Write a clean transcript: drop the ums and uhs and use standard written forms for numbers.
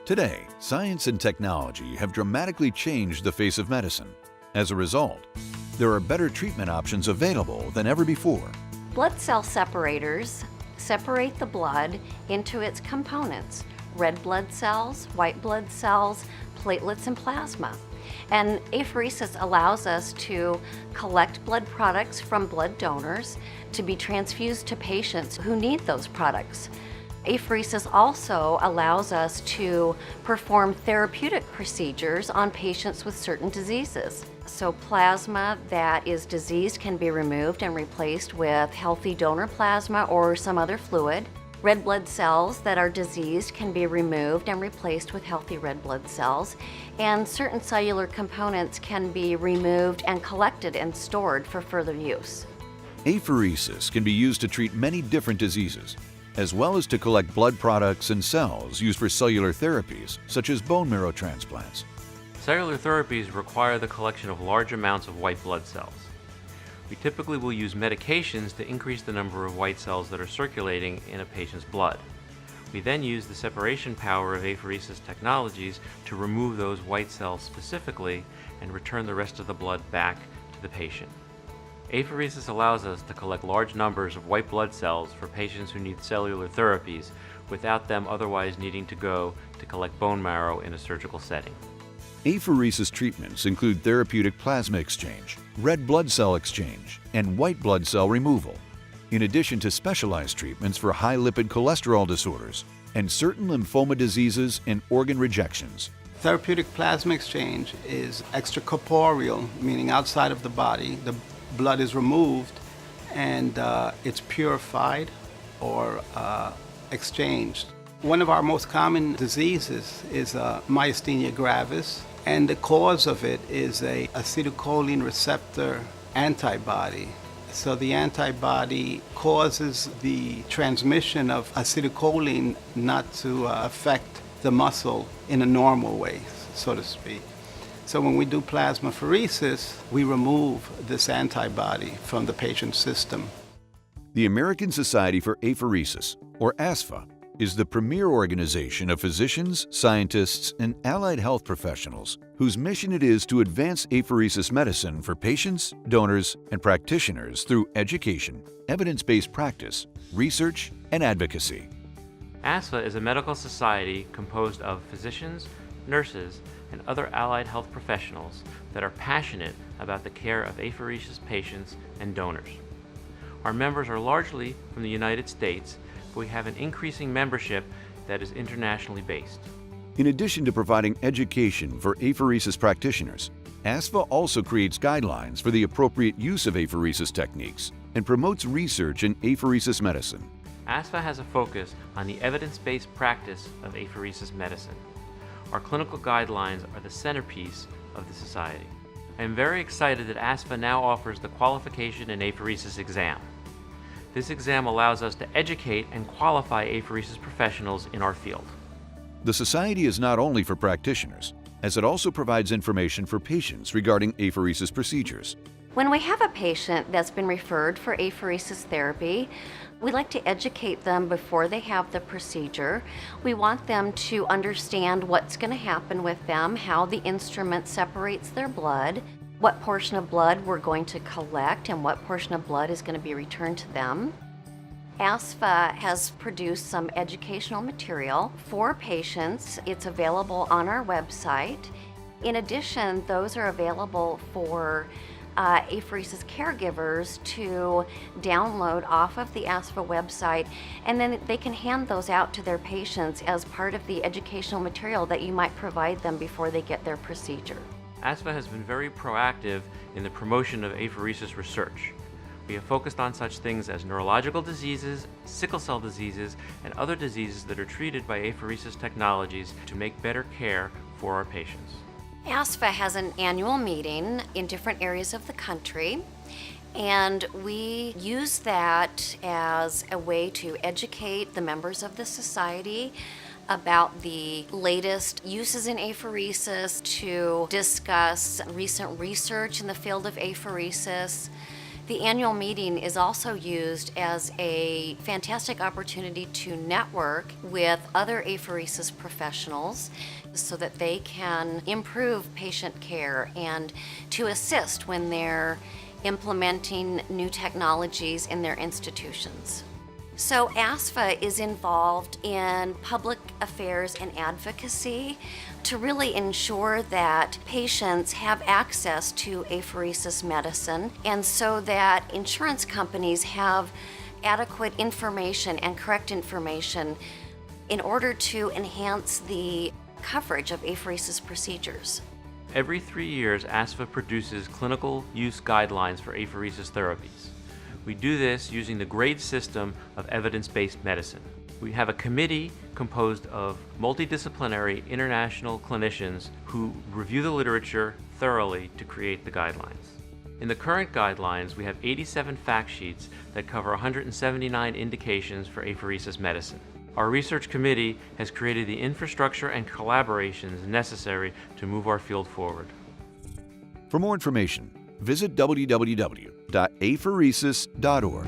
Today, science and technology have dramatically changed the face of medicine. As a result, there are better treatment options available than ever before. Blood cell separators separate the blood into its components: red blood cells, white blood cells, platelets, and plasma. And apheresis allows us to collect blood products from blood donors to be transfused to patients who need those products. Apheresis also allows us to perform therapeutic procedures on patients with certain diseases. So plasma that is diseased can be removed and replaced with healthy donor plasma or some other fluid. Red blood cells that are diseased can be removed and replaced with healthy red blood cells. And certain cellular components can be removed and collected and stored for further use. Apheresis can be used to treat many different diseases, as well as to collect blood products and cells used for cellular therapies, such as bone marrow transplants. Cellular therapies require the collection of large amounts of white blood cells. We typically will use medications to increase the number of white cells that are circulating in a patient's blood. We then use the separation power of apheresis technologies to remove those white cells specifically and return the rest of the blood back to the patient. Apheresis allows us to collect large numbers of white blood cells for patients who need cellular therapies without them otherwise needing to go to collect bone marrow in a surgical setting. Apheresis treatments include therapeutic plasma exchange, red blood cell exchange, and white blood cell removal, in addition to specialized treatments for high lipid cholesterol disorders and certain lymphoma diseases and organ rejections. Therapeutic plasma exchange is extracorporeal, meaning outside of the body. The blood is removed and it's purified or exchanged. One of our most common diseases is myasthenia gravis, and the cause of it is a acetylcholine receptor antibody. So the antibody causes the transmission of acetylcholine not to affect the muscle in a normal way, so to speak. So when we do plasmapheresis, we remove this antibody from the patient's system. The American Society for Apheresis, or ASFA, is the premier organization of physicians, scientists, and allied health professionals whose mission it is to advance apheresis medicine for patients, donors, and practitioners through education, evidence-based practice, research, and advocacy. ASFA is a medical society composed of physicians, nurses, and other allied health professionals that are passionate about the care of apheresis patients and donors. Our members are largely from the United States, but we have an increasing membership that is internationally based. In addition to providing education for apheresis practitioners, ASFA also creates guidelines for the appropriate use of apheresis techniques and promotes research in apheresis medicine. ASFA has a focus on the evidence-based practice of apheresis medicine. Our clinical guidelines are the centerpiece of the society. I am very excited that ASFA now offers the Qualification in Apheresis exam. This exam allows us to educate and qualify apheresis professionals in our field. The Society is not only for practitioners, as it also provides information for patients regarding apheresis procedures. When we have a patient that's been referred for apheresis therapy, we like to educate them before they have the procedure. We want them to understand what's going to happen with them, how the instrument separates their blood, what portion of blood we're going to collect, and what portion of blood is going to be returned to them. ASFA has produced some educational material for patients. It's available on our website. In addition, those are available for apheresis caregivers to download off of the ASFA website, and then they can hand those out to their patients as part of the educational material that you might provide them before they get their procedure. ASFA has been very proactive in the promotion of apheresis research. We have focused on such things as neurological diseases, sickle cell diseases, and other diseases that are treated by apheresis technologies to make better care for our patients. ASFA has an annual meeting in different areas of the country, and we use that as a way to educate the members of the society about the latest uses in apheresis, to discuss recent research in the field of apheresis, The annual meeting is also used as a fantastic opportunity to network with other apheresis professionals so that they can improve patient care and to assist when they're implementing new technologies in their institutions. So ASFA is involved in public affairs and advocacy to really ensure that patients have access to apheresis medicine, and so that insurance companies have adequate information and correct information in order to enhance the coverage of apheresis procedures. Every 3 years, ASFA produces clinical use guidelines for apheresis therapies. We do this using the grade system of evidence-based medicine. We have a committee composed of multidisciplinary international clinicians who review the literature thoroughly to create the guidelines. In the current guidelines, we have 87 fact sheets that cover 179 indications for apheresis medicine. Our research committee has created the infrastructure and collaborations necessary to move our field forward. For more information, visit www.apheresis.org.